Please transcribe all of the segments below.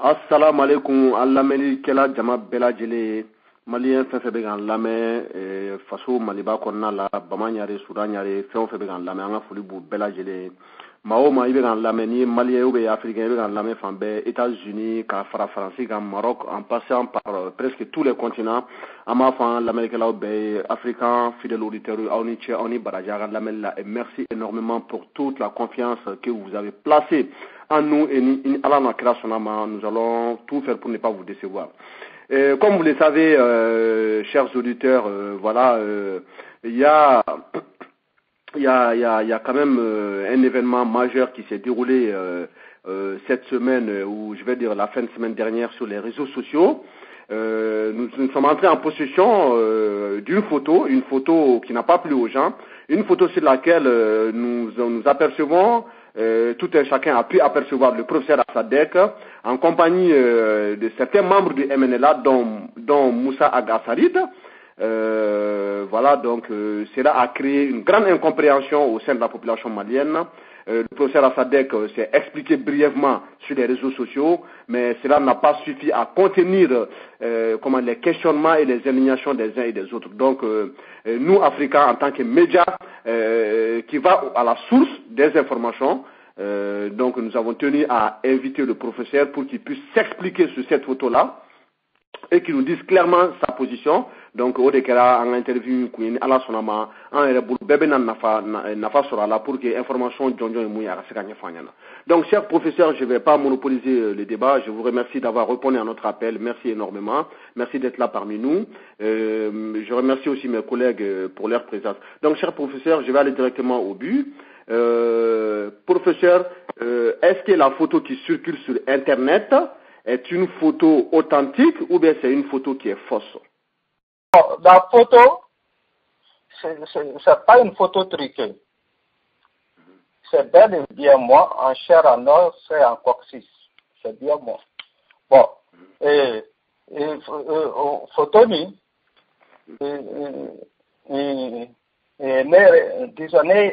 Assalamu alaikum alameli kela jama bela jele malien fɛn bɛ kan lamɛn faso maliba kɔnɔna la bamanyare sudanyare fɛn fɛn bɛ kan lamɛn an ka foli b'u bɛɛ lajɛlen maa o maa i bɛ kan lamɛn ni malien ou bien africain i bɛ kan lamɛn fan bɛɛ États-Unis ka fara Faransi kan Maroc en passant par presque tous les continents an b'a fɔ an lamɛnnikɛlaw bɛɛ ye africain fidèles auditeurs aw ni cɛ aw ni baraji a ka lamɛnni la et merci énormément pour toute la confiance que vous avez placée en nous et Allah n'a kira sonama, nous allons tout faire pour ne pas vous décevoir. Comme vous le savez, chers auditeurs, voilà, il y a quand même un événement majeur qui s'est déroulé cette semaine, ou je vais dire la fin de semaine dernière sur les réseaux sociaux. Nous sommes entrés en possession d'une photo, une photo qui n'a pas plu aux gens, une photo sur laquelle nous apercevons tout un chacun a pu apercevoir le professeur Assadek en compagnie de certains membres du MNLA dont Moussa Agasarid. Voilà, donc cela a créé une grande incompréhension au sein de la population malienne. Le professeur Assadek s'est expliqué brièvement sur les réseaux sociaux, mais cela n'a pas suffi à contenir les questionnements et les indignations des uns et des autres. Donc nous, Africains, en tant que médias qui va à la source des informations, donc nous avons tenu à inviter le professeur pour qu'il puisse s'expliquer sur cette photo-là et qu'il nous dise clairement sa position. Donc au décalage en interview Queen ala sonama en rebul bébé nafa sera là pour que information jonjon et mouya sekanya fanyana. Donc cher professeur, je ne vais pas monopoliser le débat, je vous remercie d'avoir répondu à notre appel, merci énormément, merci d'être là parmi nous. Je remercie aussi mes collègues pour leur présence. Donc cher professeur, je vais aller directement au but. Professeur, est-ce que la photo qui circule sur internet est une photo authentique ou bien c'est une photo qui est fausse? La photo, c'est pas une photo truquée. C'est bel et bien moi, en chair en os, c'est en coccyx. C'est bien moi. Bon, photo ni, disonné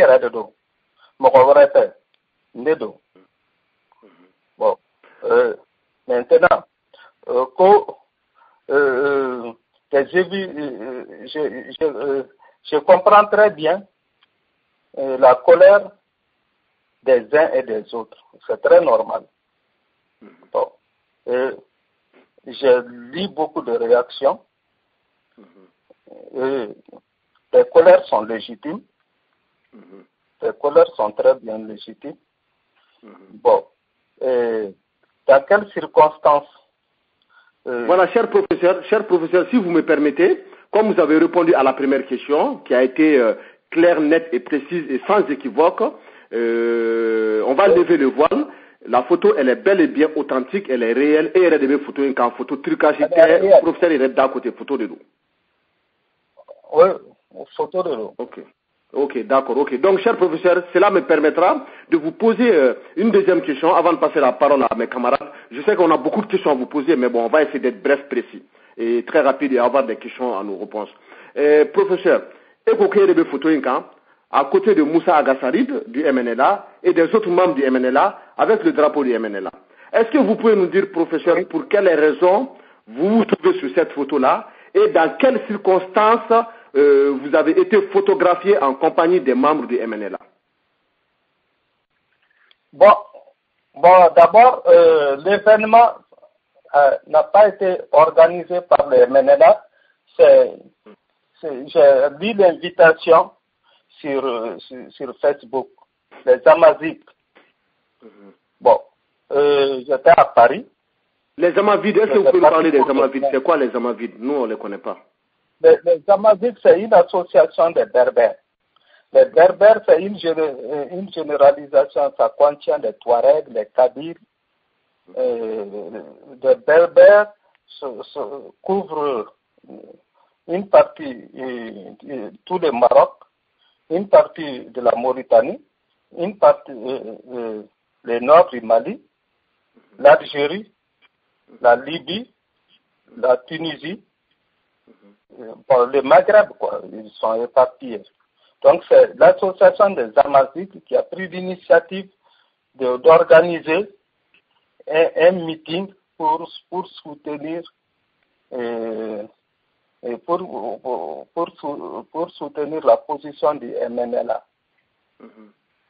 yɛrɛ de don mɔgɔ wɛrɛ tɛ ne don. Bon, maintenant je comprends très bien la colère des uns et des autres. C'est très normal. Bon, je lis beaucoup de réactions. Les colères sont légitimes. Les colères sont très bien légitimes. Bon, dans quelles circonstances? Voilà, cher professeur, si vous me permettez, comme vous avez répondu à la première question, qui a été claire, nette et précise et sans équivoque, on va lever le voile. La photo, elle est bel et bien authentique, elle est réelle, et elle est de photo, une photo trucage, professeur, il est d'un côté, photo de l'eau. Oui, photo de l'eau. Ok, d'accord, ok. Donc, cher professeur, cela me permettra de vous poser une deuxième question avant de passer la parole à mes camarades. Je sais qu'on a beaucoup de questions à vous poser, mais bon, on va essayer d'être bref, précis et très rapide et avoir des questions à nos réponses. Professeur, de photo à côté de Moussa Agasarid du MNLA et des autres membres du MNLA avec le drapeau du MNLA. Est-ce que vous pouvez nous dire, professeur, pour quelles raisons vous vous trouvez sur cette photo-là et dans quelles circonstances vous avez été photographié en compagnie des membres du MNLA? Bon, d'abord, l'événement n'a pas été organisé par le MNLA. J'ai lu l'invitation sur Facebook, les Amaziques. Bon, j'étais à Paris. Les Amavides, est-ce que vous pouvez nous parler des Amavides? C'est quoi les Amavides? Nous, on ne les connaît pas. Les Amaziques, c'est une association des Berbères. Les Berbères, c'est une généralisation, ça contient les Touaregs, les Kabyles. Les Berbères couvrent une partie, tout le Maroc, une partie de la Mauritanie, une partie, le nord du Mali, l'Algérie, la Libye, la Tunisie, le Maghreb, quoi, ils sont éparpillés. Donc c'est l'association des Amaziques qui a pris l'initiative d'organiser un meeting pour soutenir pour soutenir la position du MNLA.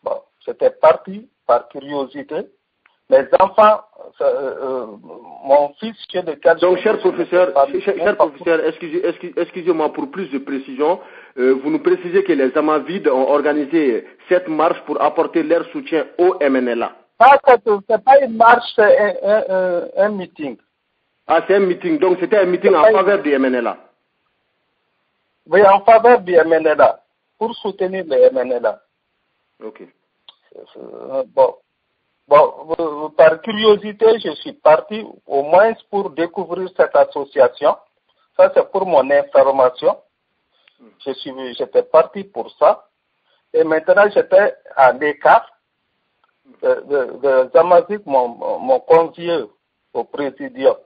Bon, j'étais parti par curiosité. Mes enfants, mon fils, chez lequel... Donc, cher professeur, excusez-moi pour plus de précision. Vous nous précisez que les Amavides ont organisé cette marche pour apporter leur soutien au MNLA. C'est pas une marche, c'est un meeting. Ah, c'est un meeting. Donc, c'était un meeting en faveur du MNLA. Oui, en faveur du MNLA, pour soutenir le MNLA. Ok. Bon, par curiosité, je suis parti au moins pour découvrir cette association. Ça, c'est pour mon information. J'étais parti pour ça. Et maintenant, j'étais à l'écart. Zamazik m'ont convié au présidium.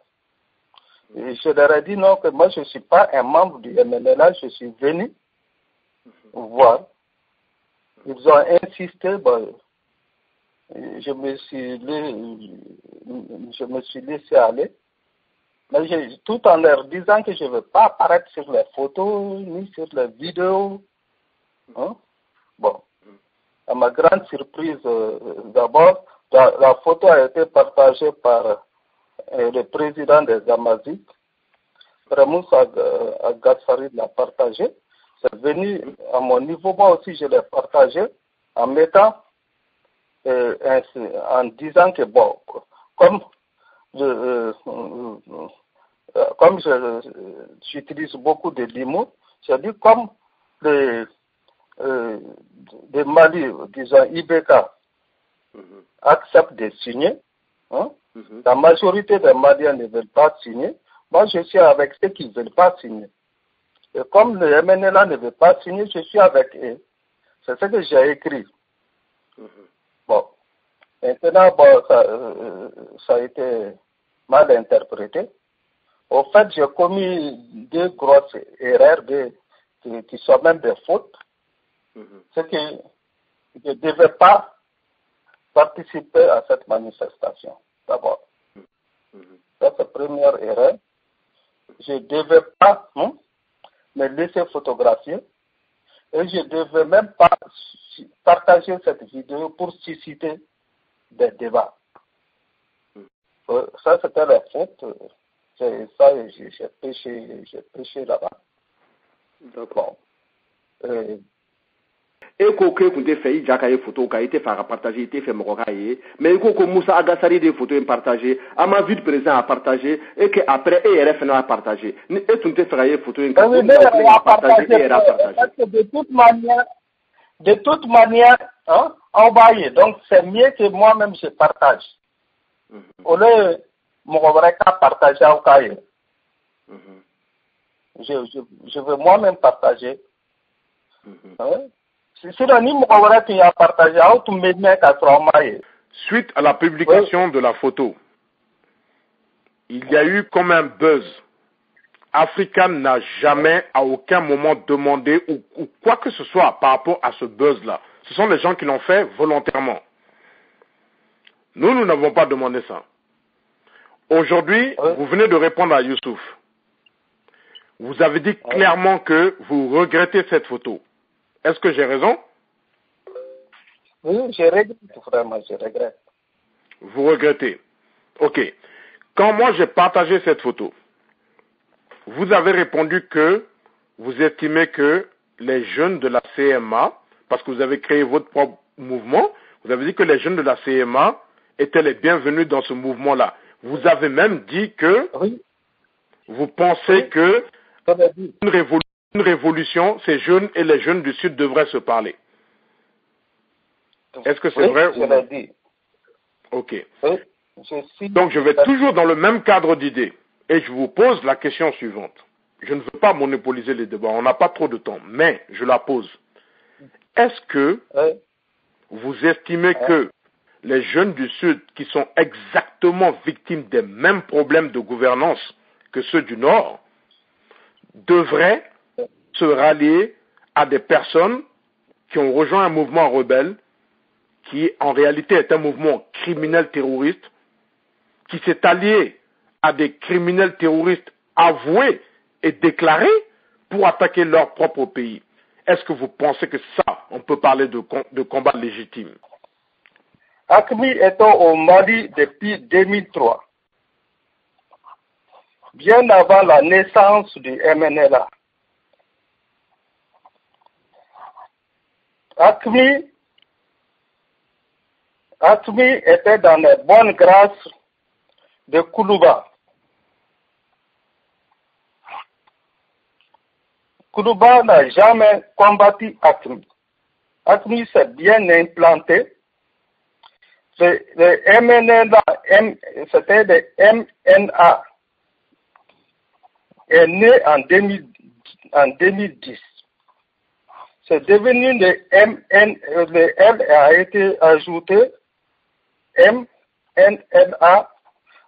Et je leur ai dit non, que moi, je ne suis pas un membre du MNLA, je suis venu voir. Ils ont insisté, je me suis laissé aller. Mais tout en leur disant que je ne veux pas apparaître sur les photos, ni sur les vidéos. Hein? Bon. À ma grande surprise, d'abord, la photo a été partagée par le président des Amaziques. Ramous Agassari l'a partagé. C'est venu à mon niveau. Moi aussi, je l'ai partagé en mettant, en disant que, bon, comme j'utilise beaucoup de l'humour, j'ai dit comme des Mali, disons IBK, acceptent de signer, hein? La majorité des Maliens ne veulent pas signer. Moi, je suis avec ceux qui ne veulent pas signer. Et comme le MNLA ne veut pas signer, je suis avec eux. C'est ce que j'ai écrit. Bon. Maintenant, ça a été mal interprété. Au fait, j'ai commis deux grosses erreurs qui sont même des fautes. C'est que je ne devais pas participer à cette manifestation, d'abord. C'est la première erreur. Je ne devais pas me laisser photographier et je ne devais même pas partager cette vidéo pour susciter des débats. Ça, c'était la faute. C'est ça, j'ai péché là-bas. D'accord. Et que vous avez fait des photos qui ont été partagées, été fait mais que Moussa Agassari des photos partagées, à ma vie de présent à partager, et qu'après ERF n'a partagé. Et tu as fait des photos qui ont partagé, parce que de toute manière, hein, envoyé. Donc c'est mieux que moi-même je partage. Au lieu de partager au cahier. Je veux moi-même partager. Hein? Suite à la publication de la photo, il y a eu comme un buzz. Africa n'a jamais à aucun moment demandé ou quoi que ce soit par rapport à ce buzz-là. Ce sont les gens qui l'ont fait volontairement. Nous n'avons pas demandé ça. Aujourd'hui, vous venez de répondre à Youssouf. Vous avez dit clairement que vous regrettez cette photo. Est-ce que j'ai raison? Oui, je regrette, vraiment, je regrette. Vous regrettez. Ok. Quand moi j'ai partagé cette photo, vous avez répondu que vous estimez que les jeunes de la CMA, parce que vous avez créé votre propre mouvement, vous avez dit que les jeunes de la CMA étaient les bienvenus dans ce mouvement-là. Vous avez même dit que vous pensez que une révolution, ces jeunes et les jeunes du Sud devraient se parler. Est-ce que c'est vrai ou non? Dit. Ok. Donc je vais toujours dans le même cadre d'idées. Et je vous pose la question suivante. Je ne veux pas monopoliser les débats, on n'a pas trop de temps, mais je la pose. Est-ce que vous estimez que les jeunes du Sud, qui sont exactement victimes des mêmes problèmes de gouvernance que ceux du Nord, devraient se rallier à des personnes qui ont rejoint un mouvement rebelle, qui en réalité est un mouvement criminel terroriste, qui s'est allié à des criminels terroristes avoués et déclarés pour attaquer leur propre pays. Est-ce que vous pensez que ça, on peut parler de combat légitime? AQMI étant au Mali depuis 2003, bien avant la naissance du MNLA. AQMI était dans les bonnes grâces de Koulouba. Koulouba n'a jamais combattu AQMI. AQMI s'est bien implanté. Le MNLA, c'était le MNA, est né en 2010. C'est devenu le L a été ajouté MNLA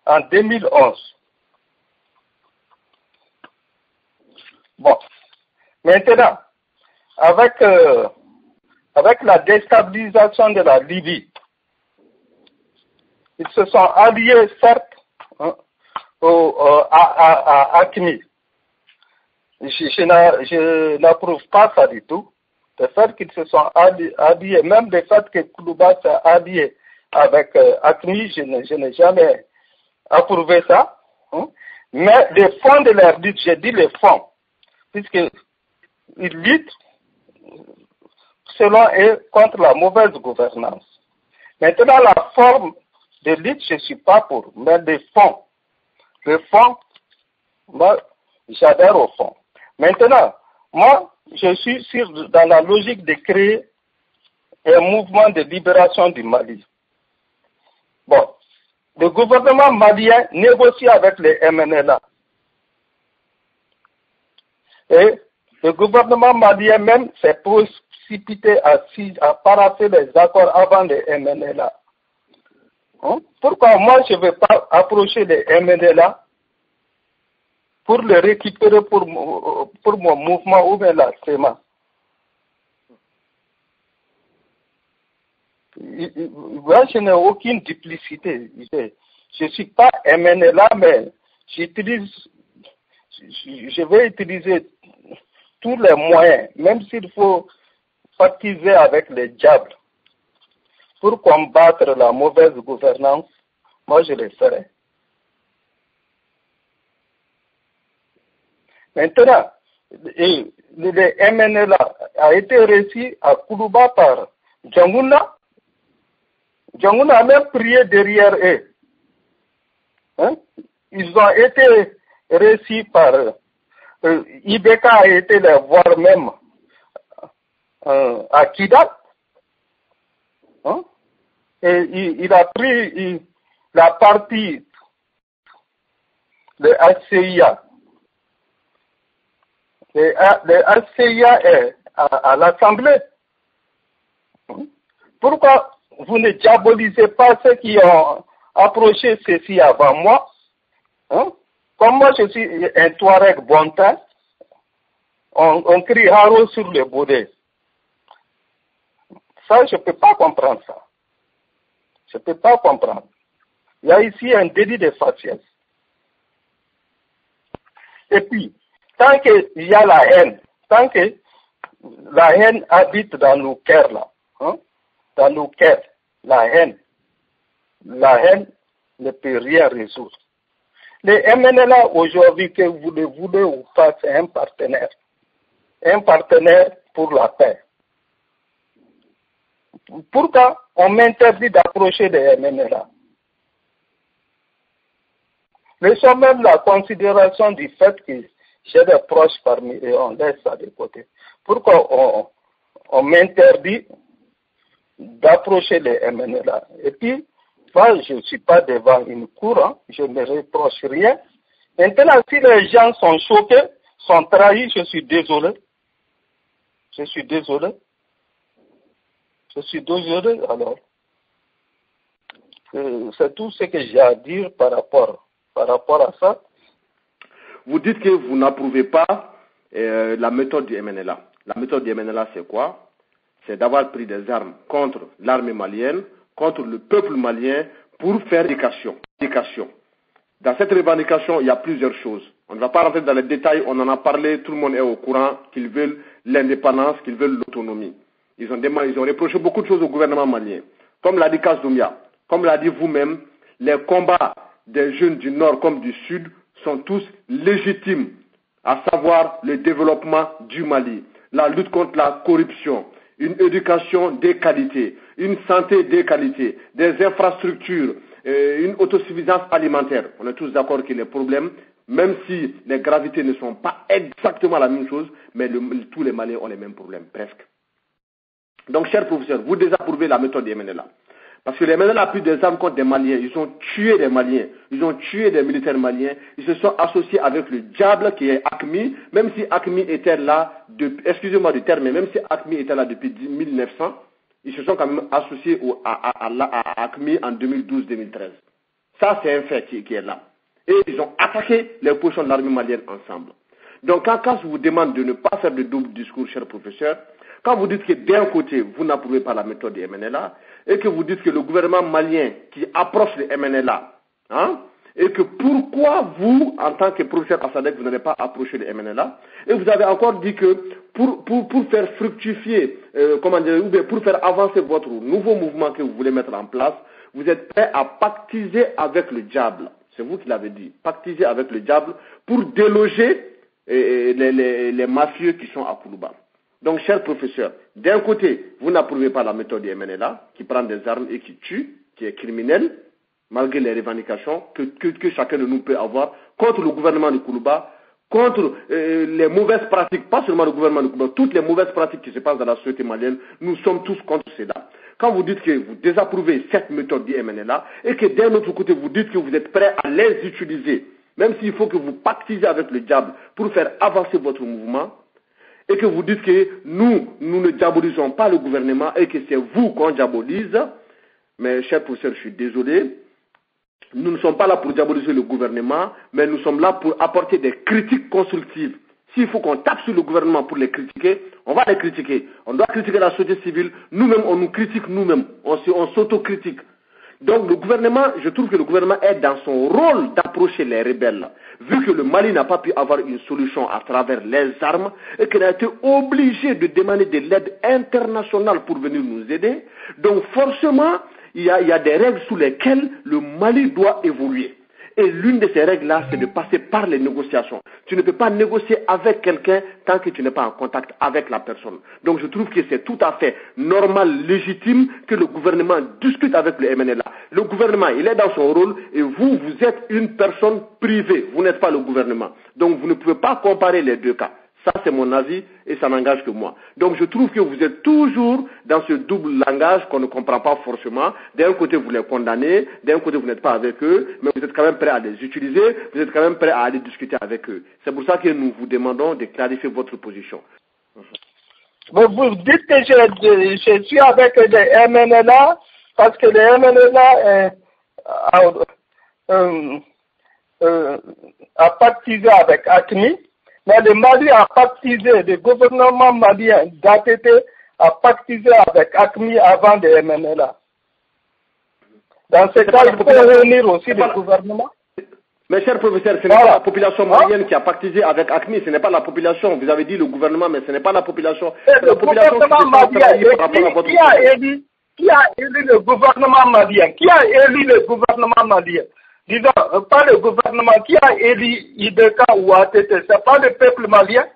en 2011. Bon, maintenant, avec la déstabilisation de la Libye, ils se sont alliés, certes, à AQMI. Je n'approuve pas ça du tout. Le fait qu'ils se sont alliés, même le fait que Koulouba s'est allié avec AQMI, je n'ai jamais approuvé ça. Mais le fond de leur lutte, j'ai dit le fond, puisqu'ils luttent selon eux contre la mauvaise gouvernance. Maintenant, la forme de lutte, je ne suis pas pour, mais le fond, moi, j'adhère au fond. Maintenant, moi, je suis dans la logique de créer un mouvement de libération du Mali. Bon, le gouvernement malien négocie avec les MNLA. Et le gouvernement malien même s'est précipité à paraffer les accords avant les MNLA. Pourquoi moi je ne vais pas approcher les MNLA pour le récupérer pour mon mouvement ou bien la SEMA? Moi, je n'ai aucune duplicité. Je ne suis pas MNLA, mais je vais utiliser tous les moyens, même s'il faut partiser avec les diables, pour combattre la mauvaise gouvernance. Moi, je le ferai. Maintenant, le MNLA a été réussi à Koulouba par Djangouna. Djangouna a même prié derrière eux. Ils ont été réussis par Ibeka a été les voir même à Kidal. Et il a pris la partie de HCIA. Le HCIA est à l'Assemblée. Pourquoi vous ne diabolisez pas ceux qui ont approché ceci avant moi? Comme moi je suis un Touareg bontain, on crie haro sur le baudet. Ça, je ne peux pas comprendre ça. Je ne peux pas comprendre. Il y a ici un délit de faciès. Et puis, tant qu'il y a la haine, tant que la haine habite dans nos cœurs là, dans nos cœurs, la haine ne peut rien résoudre. Le MNLA aujourd'hui, que vous le voulez ou pas, c'est un partenaire pour la paix. Pourquoi on m'interdit d'approcher les MNLA? Laissons même la considération du fait que j'ai des proches parmi eux, on laisse ça de côté. Pourquoi on m'interdit d'approcher les MNLA? Et puis, moi, je ne suis pas devant une cour, je ne reproche rien. Maintenant, si les gens sont choqués, sont trahis, je suis désolé. Je suis désolé, alors. C'est tout ce que j'ai à dire par rapport à ça. Vous dites que vous n'approuvez pas la méthode du MNLA. La méthode du MNLA, c'est quoi? C'est d'avoir pris des armes contre l'armée malienne, contre le peuple malien, pour faire éducation. revendication. Dans cette revendication, il y a plusieurs choses. On ne va pas rentrer dans les détails, on en a parlé, tout le monde est au courant qu'ils veulent l'indépendance, qu'ils veulent l'autonomie. Ils ont reproché beaucoup de choses au gouvernement malien. Comme l'a dit Kasdoumia, comme l'a dit vous-même, les combats des jeunes du Nord comme du Sud sont tous légitimes, à savoir le développement du Mali, la lutte contre la corruption, une éducation de qualité, une santé de qualité, des infrastructures, une autosuffisance alimentaire. On est tous d'accord que les problèmes, même si les gravités ne sont pas exactement la même chose, mais tous les Maliens ont les mêmes problèmes, presque. Donc, chers professeurs, vous désapprouvez la méthode des MNLA. Parce que les MNLA ont pris des armes contre des Maliens, ils ont tué des Maliens, ils ont tué des militaires maliens, ils se sont associés avec le diable qui est AQMI, même si AQMI était là, excusez-moi du terme, mais même si AQMI était là depuis 1900, ils se sont quand même associés à AQMI en 2012-2013. Ça, c'est un fait qui est là. Et ils ont attaqué les positions de l'armée malienne ensemble. Donc, quand je vous demande de ne pas faire de double discours, chers professeurs, quand vous dites que d'un côté, vous n'approuvez pas la méthode des MNLA, et que vous dites que le gouvernement malien qui approche les MNLA, et que pourquoi vous, en tant que professeur à SADC, vous n'avez pas approché les MNLA, et vous avez encore dit que pour faire fructifier, ou bien pour faire avancer votre nouveau mouvement que vous voulez mettre en place, vous êtes prêt à pactiser avec le diable. C'est vous qui l'avez dit, pactiser avec le diable pour déloger les mafieux qui sont à Koulouba. Donc, chers professeurs, d'un côté, vous n'approuvez pas la méthode du MNLA, qui prend des armes et qui tue, qui est criminelle, malgré les revendications que chacun de nous peut avoir contre le gouvernement de Koulouba, contre les mauvaises pratiques, pas seulement le gouvernement de Koulouba, toutes les mauvaises pratiques qui se passent dans la société malienne, nous sommes tous contre cela. Quand vous dites que vous désapprouvez cette méthode du MNLA et que d'un autre côté, vous dites que vous êtes prêt à les utiliser, même s'il faut que vous pactisez avec le diable pour faire avancer votre mouvement, et que vous dites que nous ne diabolisons pas le gouvernement et que c'est vous qu'on diabolise, mais chers professeurs, je suis désolé, nous ne sommes pas là pour diaboliser le gouvernement, mais nous sommes là pour apporter des critiques constructives. S'il faut qu'on tape sur le gouvernement pour les critiquer, on va les critiquer. On doit critiquer la société civile, nous-mêmes on nous critique nous-mêmes, on s'autocritique. Donc le gouvernement, je trouve que le gouvernement est dans son rôle d'approcher les rebelles. Vu que le Mali n'a pas pu avoir une solution à travers les armes et qu'il a été obligé de demander de l'aide internationale pour venir nous aider, donc forcément, il y a des règles sous lesquelles le Mali doit évoluer. Et l'une de ces règles-là, c'est de passer par les négociations. Tu ne peux pas négocier avec quelqu'un tant que tu n'es pas en contact avec la personne. Donc je trouve que c'est tout à fait normal, légitime que le gouvernement discute avec le MNLA. Le gouvernement, il est dans son rôle et vous êtes une personne privée. Vous n'êtes pas le gouvernement. Donc vous ne pouvez pas comparer les deux cas. Ça, c'est mon avis et ça n'engage que moi. Donc, je trouve que vous êtes toujours dans ce double langage qu'on ne comprend pas forcément. D'un côté, vous les condamnez, d'un côté, vous n'êtes pas avec eux, mais vous êtes quand même prêt à les utiliser, vous êtes quand même prêt à aller discuter avec eux. C'est pour ça que nous vous demandons de clarifier votre position. Mais vous dites que je suis avec les MNLA parce que les MNLA a pactisé avec AQMI. Mais le Mali a pactisé, le gouvernement malien d'ATT a pactisé avec AQMI avant de MNLA. Dans ce cas, il faut réunir aussi le gouvernement. Mes chers professeurs, ce n'est pas la population malienne qui a pactisé avec AQMI, ce n'est pas la population. Vous avez dit le gouvernement, mais ce n'est pas la population. Le gouvernement malien, qui a élu le gouvernement malien? Qui a élu le gouvernement malien? Disons, pas le gouvernement qui a élu IBK ou ATT, c'est pas le peuple malien.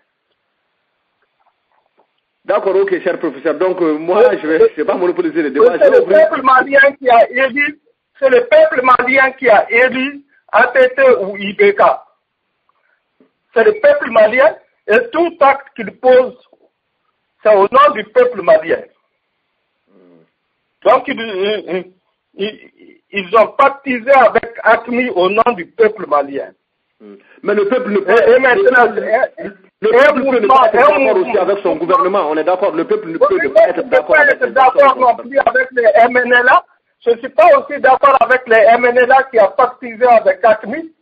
D'accord, ok, cher professeur. Donc, moi, je ne vais pas monopoliser le débat. C'est le peuple malien qui a élu, c'est le peuple malien qui a élu ATT ou IBK. C'est le peuple malien et tout acte qu'il pose, c'est au nom du peuple malien. Donc, ils ont pactisé avec AQMI au nom du peuple malien. Mais le peuple ne peut pas être d'accord aussi avec son gouvernement. On est d'accord, le peuple ne peut pas être d'accord non plus avec les MNLA. Je ne suis pas aussi d'accord avec les MNLA qui a pactisé avec AQMI.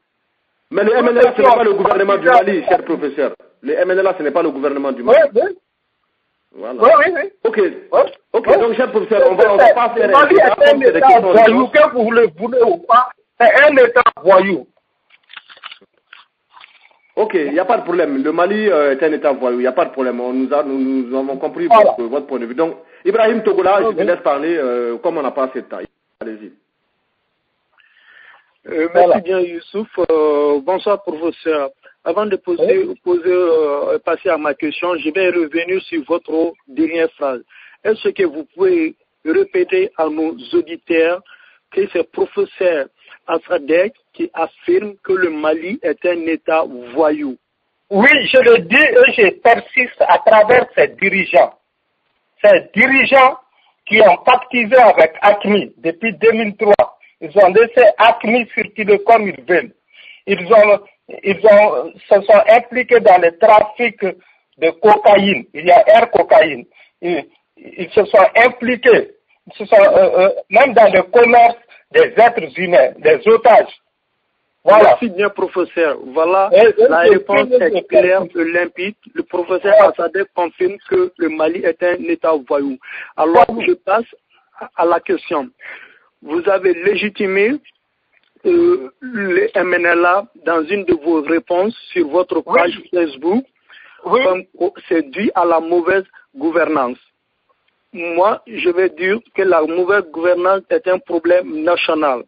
Mais le MNLA, ce n'est pas le gouvernement du Mali, cher professeur. Le MNLA, ce n'est pas le gouvernement du Mali. Oui. Voilà. Oui. Ok, donc cher professeur, on va pas faire que vous le voulez ou pas, C'est un État voyou. Ok, il n'y a pas de problème. Le Mali est un État voyou, il n'y a pas de problème. Nous avons compris votre point de vue. Donc, Ibrahim Togola, je te laisse parler comme on n'a pas assez de temps. Allez-y. Merci bien, Youssouf. Bonsoir, professeur. Avant de passer à ma question, je vais revenir sur votre dernière phrase. Est-ce que vous pouvez répéter à nos auditeurs que c'est professeur Assadek qui affirme que le Mali est un État voyou? Oui, je le dis et je persiste à travers ces dirigeants. Ces dirigeants qui ont pactisé avec AQMI depuis 2003. Ils ont laissé AQMI circuler comme ils veulent. Ils se sont impliqués dans le trafic de cocaïne. Il y a air cocaïne. Ils se sont impliqués, même dans le commerce des êtres humains, des otages. Voilà. Merci bien, professeur. Voilà, la réponse est claire et limpide. Le professeur Assadek confirme que le Mali est un État voyou. Alors, je passe à la question. Vous avez légitimé le MNLA dans une de vos réponses sur votre page Facebook. Comme c'est dû à la mauvaise gouvernance. Moi, je vais dire que la mauvaise gouvernance est un problème national.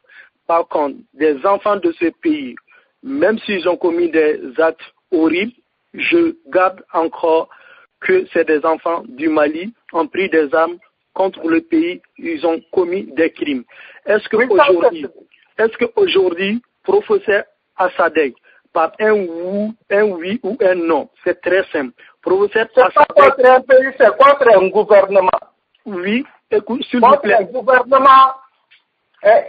Par contre, des enfants de ce pays, même s'ils ont commis des actes horribles, je garde encore que c'est des enfants du Mali, ont pris des armes contre le pays, ils ont commis des crimes. Est-ce qu'aujourd'hui, professeur Assadek, par un oui ou un non, c'est très simple. Professeur Assadek, c'est pas contre un pays, c'est contre un gouvernement. Oui, écoute, s'il vous plaît. Un gouvernement, un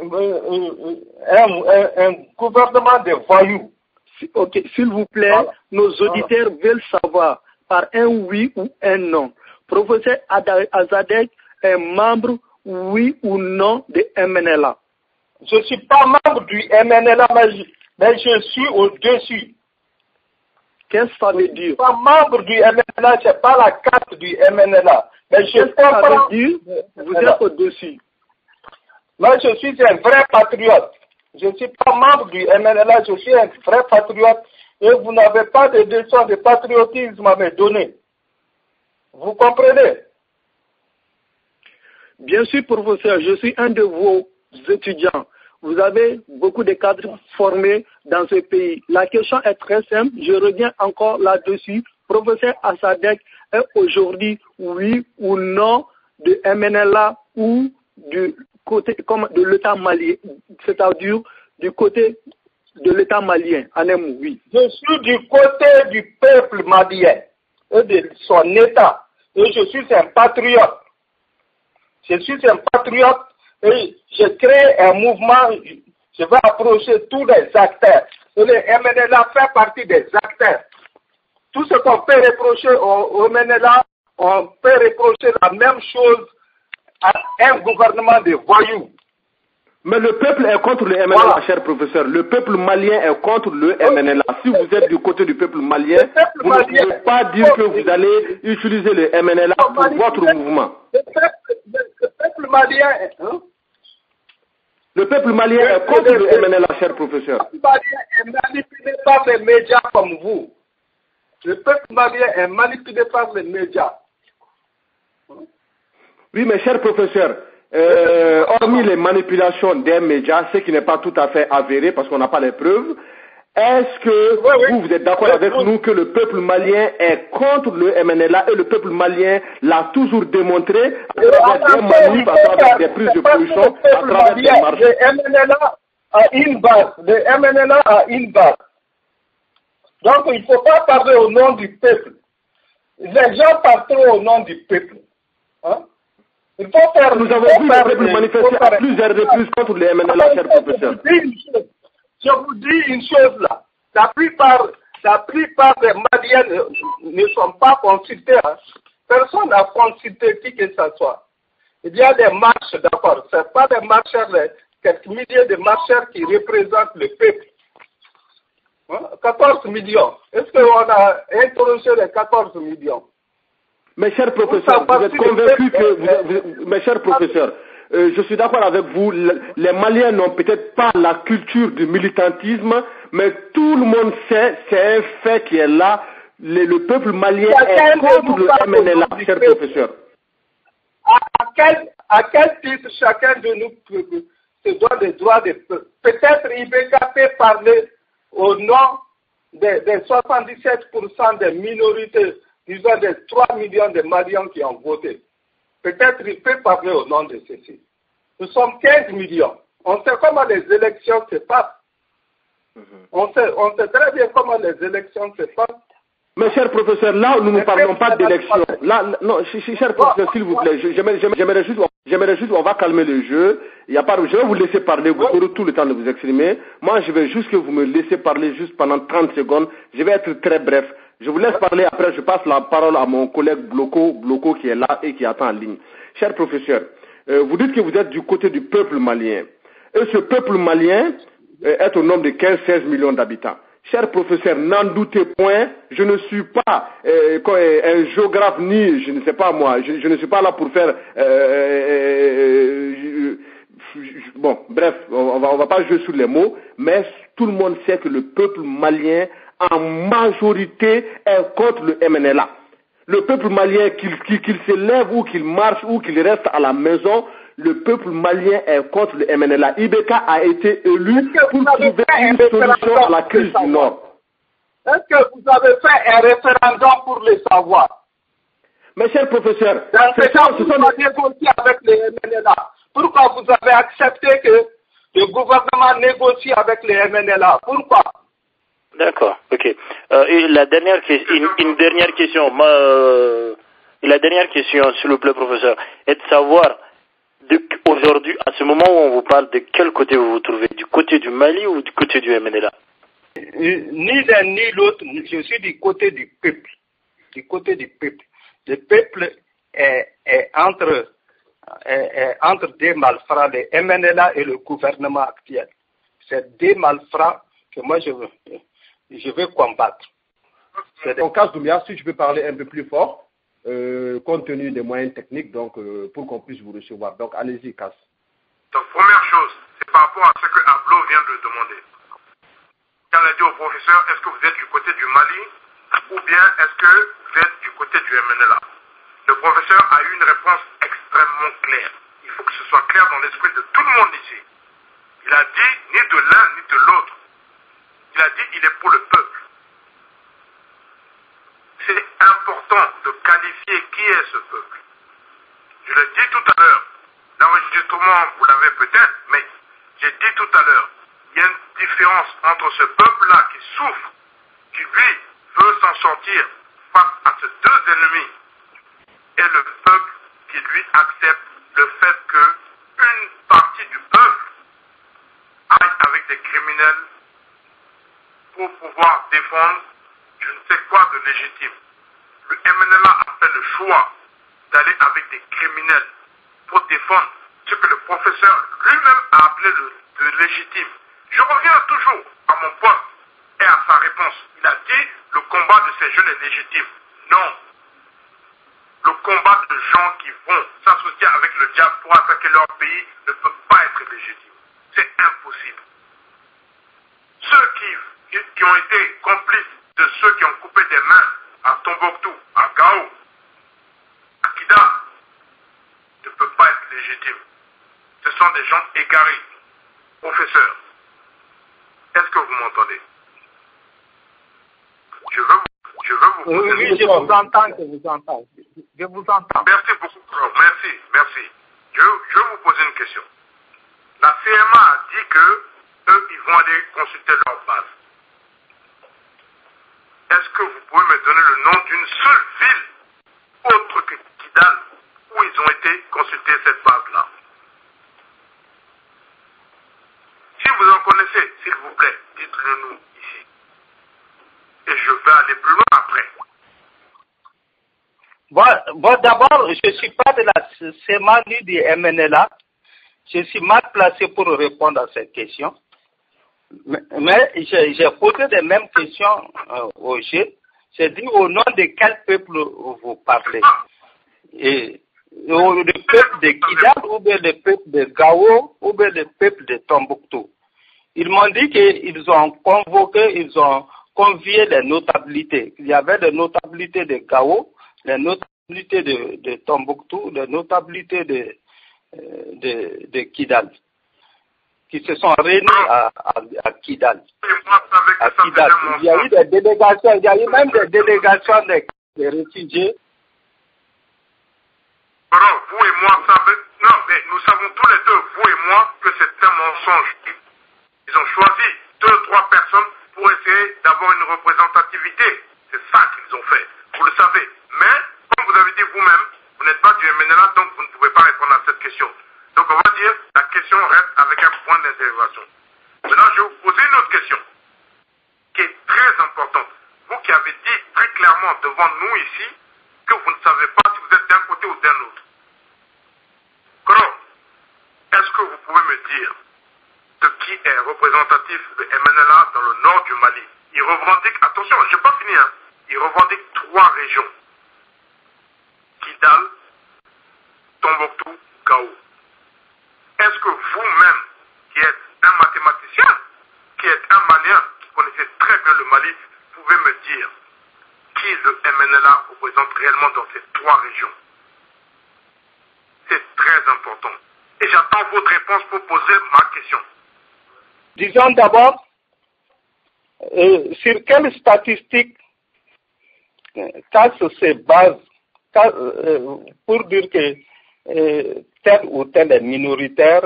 gouvernement de voyous. Ok, s'il vous plaît, nos auditeurs veulent savoir par un oui ou un non. Professeur Assadek est membre, oui ou non, de MNLA? Je ne suis pas membre du MNLA, mais je suis au-dessus. Qu'est-ce que ça veut dire? Je ne suis pas membre du MNLA, je n'ai pas la carte du MNLA. Mais je comprends. Ça veut dire vous êtes au-dessus. Moi, je suis un vrai patriote. Je ne suis pas membre du MNLA, je suis un vrai patriote. Et vous n'avez pas de leçon de patriotisme à me donner. Vous comprenez? Bien sûr, professeur, je suis un de vos étudiants. Vous avez beaucoup de cadres formés dans ce pays. La question est très simple. Je reviens encore là-dessus. Professeur Assadek est aujourd'hui oui ou non de MNLA ou du côté de l'État malien, c'est-à-dire du côté de l'État malien, en un mot, oui. Je suis du côté du peuple malien et de son État. Et je suis un patriote. Je suis un patriote et je crée un mouvement. Je vais approcher tous les acteurs. Et le MNLA fait partie des acteurs. Tout ce qu'on peut reprocher au MNLA, on peut reprocher la même chose à un gouvernement de voyous. Mais le peuple est contre le MNLA, cher professeur. Le peuple malien est contre le MNLA. Si vous êtes du côté du peuple malien, vous ne pouvez pas dire que vous allez utiliser le MNLA pour votre mouvement. Le peuple malien est... Le peuple malien est contre le MNLA, cher professeur. Le peuple malien est manipulé par les médias comme vous. Le peuple malien est manipulé par les médias. Oui, mais cher professeur, hormis les manipulations des médias, ce qui n'est pas tout à fait avéré parce qu'on n'a pas les preuves, est-ce que vous êtes d'accord avec nous que le peuple malien est contre le MNLA et le peuple malien l'a toujours démontré à travers des manifs, à travers des prises de position, à travers des marches? Le MNLA a une base. Le MNLA a une base. Donc il ne faut pas parler au nom du peuple. Les gens parlent trop au nom du peuple. Hein? Il faut faire. Nous avons vu le peuple manifester à plusieurs reprises contre les MNLA, cher professeur. Je vous dis une chose là. La plupart des Maliens ne sont pas consultés. Hein. Personne n'a consulté qui que ce soit. Il y a des marches, d'accord. Ce n'est pas des marcheurs, quelques milliers de marcheurs qui représentent le peuple. 14 millions. Est-ce qu'on a interrogé les 14 millions? Mes chers professeurs, vous êtes convaincus que mes chers professeurs, je suis d'accord avec vous, les Maliens n'ont peut-être pas la culture du militantisme, mais tout le monde sait, c'est un fait qui est là, le peuple malien est contre le MNLA, cher professeur. À quel titre chacun de nous se doit des droits des peuples? Peut-être IBK peut parler au nom des 77% des minorités, disons des 3 millions de Maliens qui ont voté. Peut-être il peut parler au nom de ceci. Nous sommes 15 millions. On sait comment les élections se passent. On sait très bien comment les élections se passent. Mais cher professeur, là nous ne parlons pas d'élection. Là, non, cher professeur, s'il vous plaît, j'aimerais juste, on va calmer le jeu. Il y a pas, je vais vous laisser parler, vous aurez tout le temps de vous exprimer. Moi, je veux juste que vous me laissez parler juste pendant 30 secondes. Je vais être très bref. Je vous laisse parler, après je passe la parole à mon collègue Bloco qui est là et qui attend en ligne. Cher professeur, vous dites que vous êtes du côté du peuple malien. Et ce peuple malien est au nombre de 15-16 millions d'habitants. Cher professeur, n'en doutez point, je ne suis pas un géographe ni, je ne sais pas moi, je ne suis pas là pour faire... bon, bref, on va pas jouer sur les mots, mais tout le monde sait que le peuple malien, en majorité, est contre le MNLA. Le peuple malien, qu'il se lève ou qu'il marche ou qu'il reste à la maison, le peuple malien est contre le MNLA. IBK a été élu pour trouver une solution à la crise du Nord. Est-ce que vous avez fait un référendum pour le savoir? Mais cher professeur, c'est ça, vous avez négocié avec le MNLA. Pourquoi vous avez accepté que le gouvernement négocie avec le MNLA? Pourquoi? D'accord, ok. Et la dernière une dernière question, la dernière question, s'il vous plaît, professeur, est de savoir aujourd'hui, à ce moment où on vous parle, de quel côté vous vous trouvez? Du côté du Mali ou du côté du MNLA? Ni l'un ni l'autre, je suis du côté du peuple. Du côté du peuple. Le peuple est entre deux malfrats, le MNLA et le gouvernement actuel. C'est deux malfrats que moi je veux combattre. En cas Doumbia, si je peux parler un peu plus fort, compte tenu des moyens techniques, donc pour qu'on puisse vous recevoir. Donc allez-y, Cass. Donc première chose, c'est par rapport à ce que Ablo vient de demander. Quand elle a dit au professeur, est-ce que vous êtes du côté du Mali ou bien est-ce que vous êtes du côté du MNLA? Le professeur a eu une réponse extrêmement claire. Il faut que ce soit clair dans l'esprit de tout le monde ici. Il a dit ni de l'un ni de l'autre. Il a dit il est pour le peuple. C'est important de qualifier qui est ce peuple. Je l'ai dit tout à l'heure. L'enregistrement, vous l'avez peut-être, mais j'ai dit tout à l'heure, il y a une différence entre ce peuple-là qui souffre, qui lui veut s'en sortir face à ces deux ennemis, et le peuple qui lui accepte le fait qu'une partie du peuple aille avec des criminels pour pouvoir défendre je ne sais quoi de légitime. Le MNLA a fait le choix d'aller avec des criminels pour défendre ce que le professeur lui-même a appelé de légitime. Je reviens toujours à mon point et à sa réponse. Il a dit le combat de ces jeunes est légitime. Non. Le combat de gens qui vont s'associer avec le diable pour attaquer leur pays ne peut pas être légitime. C'est impossible. Ceux qui ont été complices de ceux qui ont coupé des mains à Tombouctou, à Gao, à Kida, ne peuvent pas être légitimes. Ce sont des gens égarés. Professeur, est-ce que vous m'entendez? Je veux vous poser oui, je vous entends, je vous entends. Merci beaucoup, merci. Je veux vous poser une question. La CMA a dit que eux, ils vont aller consulter leur base. Est-ce que vous pouvez me donner le nom d'une seule ville autre que Kidal où ils ont été consulter cette base-là? Si vous en connaissez, s'il vous plaît, dites-le nous ici. Et je vais aller plus loin après. Bon, d'abord, je ne suis pas de la CEMA ni du MNLA. Je suis mal placé pour répondre à cette question. Mais j'ai posé les mêmes questions au jeu. J'ai dit au nom de quel peuple vous parlez. Et le peuple de Kidal, ou bien le peuple de Gao, ou bien le peuple de Tombouctou. Ils m'ont dit qu'ils ont convié les notabilités. Il y avait des notabilités de Gao, les notabilités de Tombouctou, les notabilités de Kidal, qui se sont réunis à Kidal. Il y a eu des délégations, il y a eu même des délégations des réfugiés. Non, vous et moi savez, non, mais nous savons tous les deux, vous et moi, que c'est un mensonge. Ils ont choisi 2-3 personnes pour essayer d'avoir une représentativité. C'est ça qu'ils ont fait. Vous le savez. Mais, comme vous avez dit vous-même, vous n'êtes pas du MNLA, donc vous ne pouvez pas répondre à cette question. Donc on va dire, la question reste avec un point d'interrogation. Maintenant, je vais vous poser une autre question, qui est très importante. Vous qui avez dit très clairement devant nous ici, que vous ne savez pas si vous êtes d'un côté ou d'un autre. Alors, est-ce que vous pouvez me dire de qui est représentatif de MNLA dans le nord du Mali? Il revendique, attention, je n'ai pas fini, hein, il revendique 3 régions. Kidal, Tombouctou, Gao. Est-ce que vous-même, qui êtes un mathématicien, qui êtes un Malien, qui connaissez très bien le Mali, pouvez me dire qui le MNLA représente réellement dans ces 3 régions? C'est très important. Et j'attends votre réponse pour poser ma question. Disons d'abord, sur quelles statistiques CAS se base pour dire que tel ou tel est minoritaire.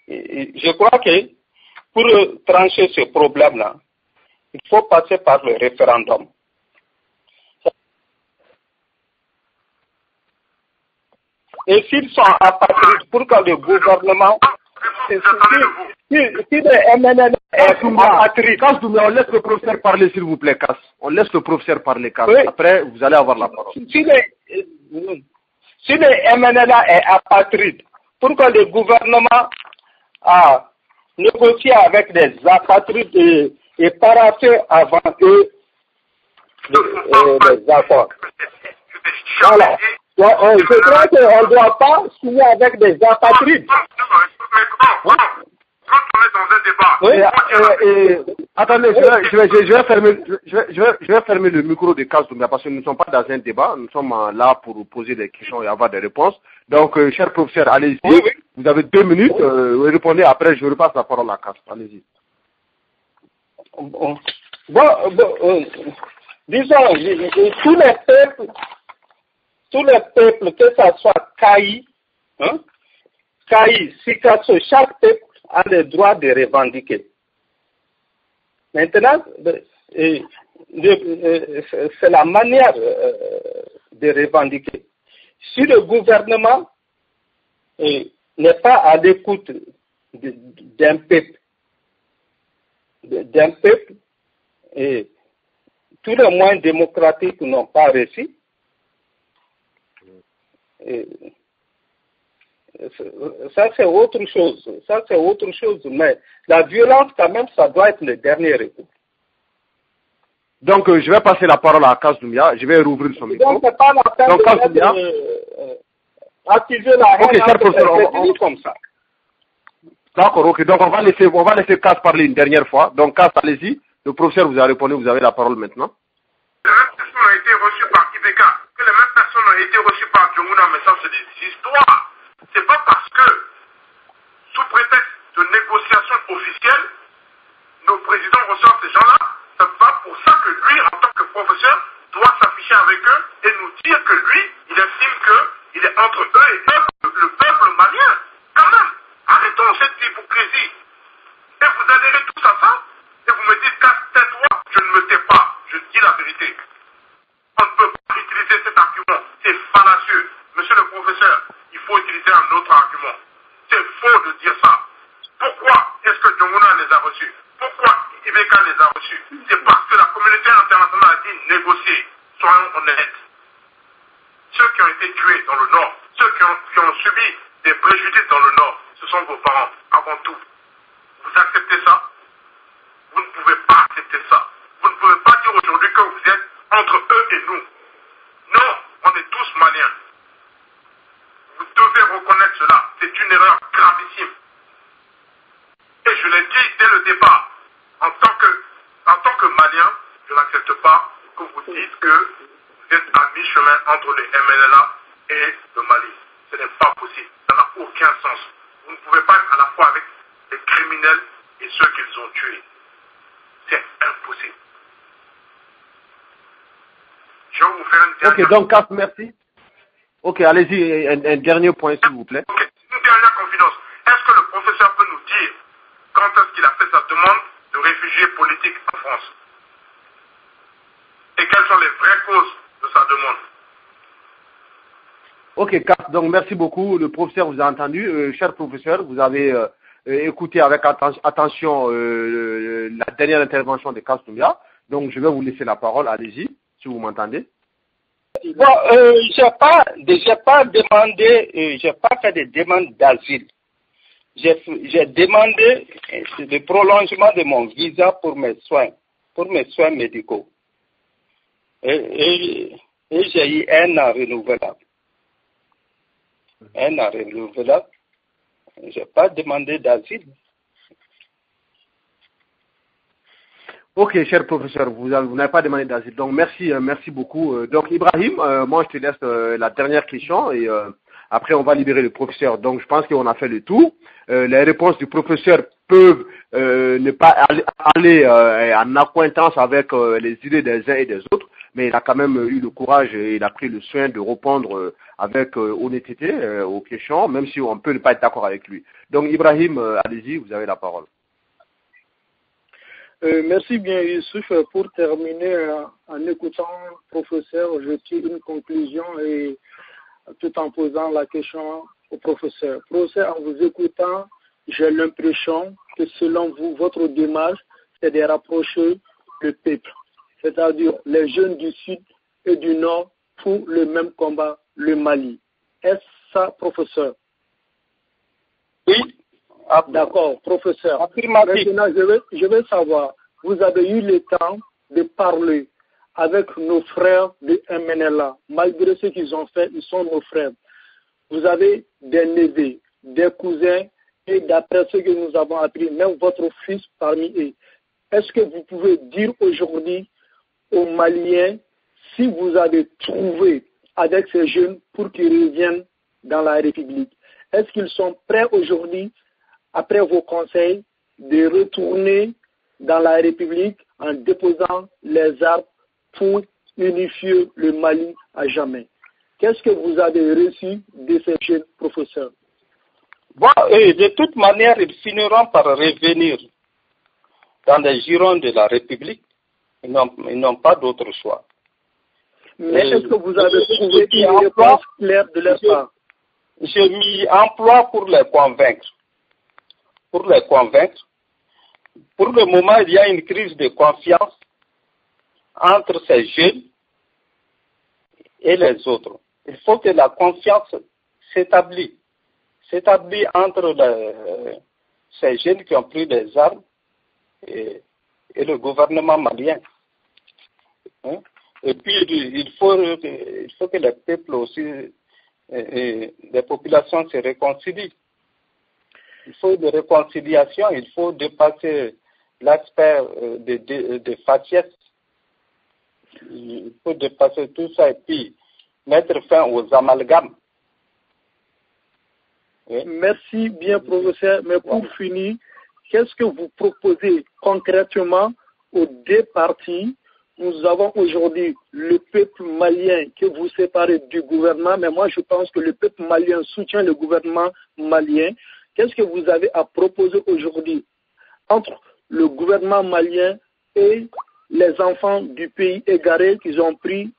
Je crois que pour trancher ce problème-là, il faut passer par le référendum. Et s'ils sont apatrides, pour que le gouvernement... Si le MNL est apatride... On laisse le professeur parler, s'il vous plaît, Cass. On laisse le professeur parler, Cass. Oui. Après, vous allez avoir la parole. Si le MNLA est apatride, pour que le gouvernement a négocié avec des apatrides et paraffé avant eux les accords. Voilà. Je crois qu'on ne doit pas signer avec des apatrides. Quand on est dans un débat... Attendez, je vais fermer le micro de Cass Doumbia parce que nous ne sommes pas dans un débat, nous sommes là pour poser des questions et avoir des réponses. Donc, cher professeur, allez-y. Oui. Vous avez 2 minutes, répondez, après je repasse la parole à Cass. Allez-y. Disons, tous les peuples, que ce soit Kaï, Sikasso, chaque peuple a le droit de revendiquer. Maintenant, c'est la manière de revendiquer. Si le gouvernement n'est pas à l'écoute d'un peuple, et tous les moyens démocratiques n'ont pas réussi, ça c'est autre chose. Mais la violence, quand même, ça doit être le dernier recours. Donc, je vais passer la parole à Cass Doumbia. Je vais rouvrir son micro. Donc, c'est pas la peine attiser la haine. Ok, cher professeur, comme ça. D'accord, ok. Donc, on va laisser Cass parler une dernière fois. Donc, Cass, allez-y. Le professeur vous a répondu, vous avez la parole maintenant. Les mêmes personnes ont été reçues par Ibeka, que les mêmes personnes ont été reçues par Djonguna, mais ça, c'est des histoires. C'est pas parce que, sous prétexte de négociations officielles, nos présidents reçoivent ces gens-là. C'est pas pour ça que lui, en tant que professeur, doit s'afficher avec eux et nous dire que lui, il estime qu'il est entre eux et le peuple malien. Quand même, arrêtons cette hypocrisie. Et vous adhérez tous à ça, et vous me dites, tais-toi, je ne me tais pas, je dis la vérité. On ne peut pas utiliser cet argument, c'est fallacieux. Monsieur le professeur, il faut utiliser un autre argument. C'est faux de dire ça. Pourquoi est-ce que Djonguna les a reçus? Pourquoi Ibeka les a reçus? C'est parce que la communauté internationale a dit négocier. Soyons honnêtes. Ceux qui ont été tués dans le Nord, ceux qui ont subi des préjudices dans le Nord, ce sont vos parents, avant tout. Vous acceptez ça? Vous ne pouvez pas accepter ça. Vous ne pouvez pas dire aujourd'hui que vous êtes entre eux et nous. Non, on est tous maliens. Vous devez reconnaître cela. C'est une erreur gravissime. Et je l'ai dit dès le départ. En tant que Malien, je n'accepte pas que vous dites que vous êtes à mi-chemin entre les MNLA et le Mali. Ce n'est pas possible. Ça n'a aucun sens. Vous ne pouvez pas être à la fois avec les criminels et ceux qu'ils ont tués. C'est impossible. Je vais vous faire une dernière... Ok, donc, Cap, merci. Ok, allez-y, un dernier point, s'il vous plaît. Ok, une dernière confidence. Est-ce que le professeur peut nous dire quand est-ce qu'il a fait sa demande de réfugié politique en France? Et quelles sont les vraies causes de sa demande? Ok, Cap, donc merci beaucoup. Le professeur vous a entendu. Cher professeur, vous avez écouté avec attention la dernière intervention de Kastumia. Donc, je vais vous laisser la parole. Allez-y, si vous m'entendez. Bon, j'ai pas demandé, j'ai pas fait de demande d'asile. J'ai demandé le prolongement de mon visa pour mes soins médicaux. Et j'ai eu un an renouvelable. Un an renouvelable. J'ai pas demandé d'asile. Ok, cher professeur, vous n'avez pas demandé d'asile. Donc, merci beaucoup. Donc, Ibrahim, moi, je te laisse la dernière question et après, on va libérer le professeur. Donc, je pense qu'on a fait le tour. Les réponses du professeur peuvent ne pas aller en accointance avec les idées des uns et des autres, mais il a quand même eu le courage et il a pris le soin de répondre avec honnêteté aux questions, même si on peut ne pas être d'accord avec lui. Donc, Ibrahim, allez-y, vous avez la parole. Merci bien, Youssouf. Pour terminer, en écoutant le professeur, je tire une conclusion et tout en posant la question au professeur. Professeur, en vous écoutant, j'ai l'impression que selon vous, votre démarche, c'est de rapprocher le peuple, c'est-à-dire les jeunes du Sud et du Nord pour le même combat, le Mali. Est-ce ça, professeur? Oui. D'accord, professeur. Maintenant, je veux savoir, vous avez eu le temps de parler avec nos frères de MNLA. Malgré ce qu'ils ont fait, ils sont nos frères. Vous avez des neveux, des cousins, et d'après ce que nous avons appris, même votre fils parmi eux. Est-ce que vous pouvez dire aujourd'hui aux Maliens si vous avez trouvé avec ces jeunes pour qu'ils reviennent dans la République? Est-ce qu'ils sont prêts aujourd'hui, après vos conseils, de retourner dans la République en déposant les armes pour unifier le Mali à jamais? Qu'est-ce que vous avez reçu de ces jeunes professeurs? Bon, de toute manière, ils finiront par revenir dans les girons de la République. Ils n'ont pas d'autre choix. Mais est-ce que vous avez trouvé une réponse claire de leur part? J'ai mis emploi pour les convaincre. Pour le moment, il y a une crise de confiance entre ces jeunes et les autres. Il faut que la confiance s'établisse entre ces jeunes qui ont pris des armes et le gouvernement malien. Et puis, il faut que les peuples aussi, les populations se réconcilient. Il faut de réconciliation, il faut dépasser l'aspect de faciès. Il faut dépasser tout ça et puis mettre fin aux amalgames. Oui. Merci bien, professeur. Mais pour finir, qu'est-ce que vous proposez concrètement aux deux partis? Nous avons aujourd'hui le peuple malien que vous séparez du gouvernement, mais moi je pense que le peuple malien soutient le gouvernement malien. Qu'est-ce que vous avez à proposer aujourd'hui entre le gouvernement malien et les enfants du pays égarés qui ont pris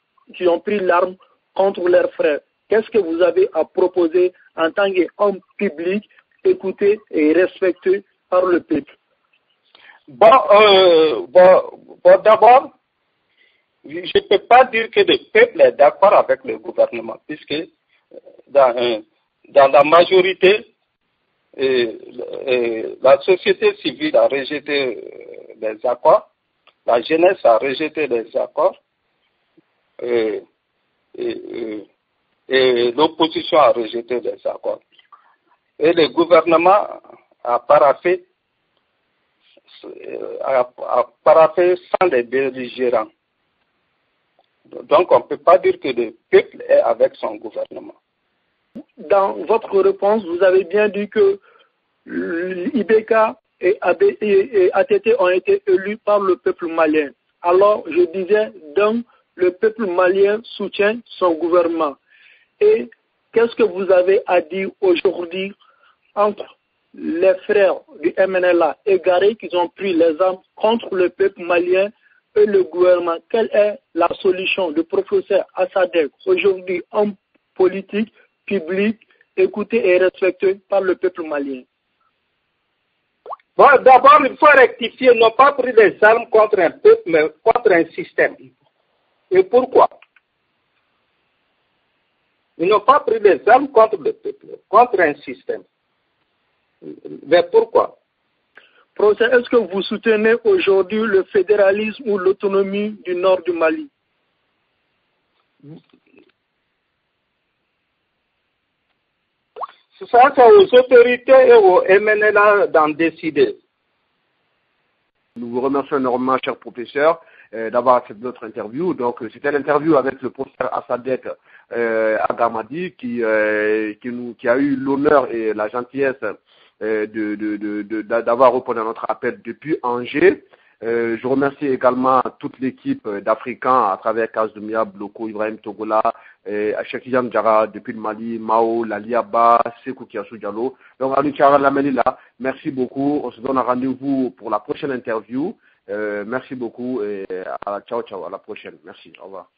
l'arme contre leurs frères? Qu'est-ce que vous avez à proposer en tant qu'homme public, écouté et respecté par le peuple? Bon, d'abord, je ne peux pas dire que le peuple est d'accord avec le gouvernement, puisque dans la majorité, la société civile a rejeté les accords, la jeunesse a rejeté les accords, et l'opposition a rejeté les accords. Et le gouvernement a paraffé sans les belligérants. Donc on ne peut pas dire que le peuple est avec son gouvernement. Dans votre réponse, vous avez bien dit que l'IBK et ATT ont été élus par le peuple malien. Alors, je disais, donc, le peuple malien soutient son gouvernement. Et qu'est-ce que vous avez à dire aujourd'hui entre les frères du MNLA égarés qui ont pris les armes contre le peuple malien et le gouvernement? Quelle est la solution du professeur Assadek, aujourd'hui homme politique, public, écouté et respecté par le peuple malien? Bon, d'abord, il faut rectifier, ils n'ont pas pris les armes contre un peuple, mais contre un système. Et pourquoi? Ils n'ont pas pris les armes contre le peuple, contre un système. Mais pourquoi? Professeur, est-ce que vous soutenez aujourd'hui le fédéralisme ou l'autonomie du nord du Mali? Ça, c'est aux autorités et au MNLA d'en décider. Nous vous remercions énormément, cher professeur, d'avoir accepté notre interview. Donc, c'était l'interview avec le professeur Assadek Agamadi qui a eu l'honneur et la gentillesse d'avoir répondu à notre appel depuis Angers. Je remercie également toute l'équipe d'Africains à travers Kazoumia, Bloko, Ibrahim Togola, Cheikh Djara depuis le Mali, Mao, Laliaba, Sekou Kiasou Diallo. Donc, Anuchara Lamenila, merci beaucoup. On se donne un rendez-vous pour la prochaine interview. Merci beaucoup et ciao, ciao, à la prochaine. Merci, au revoir.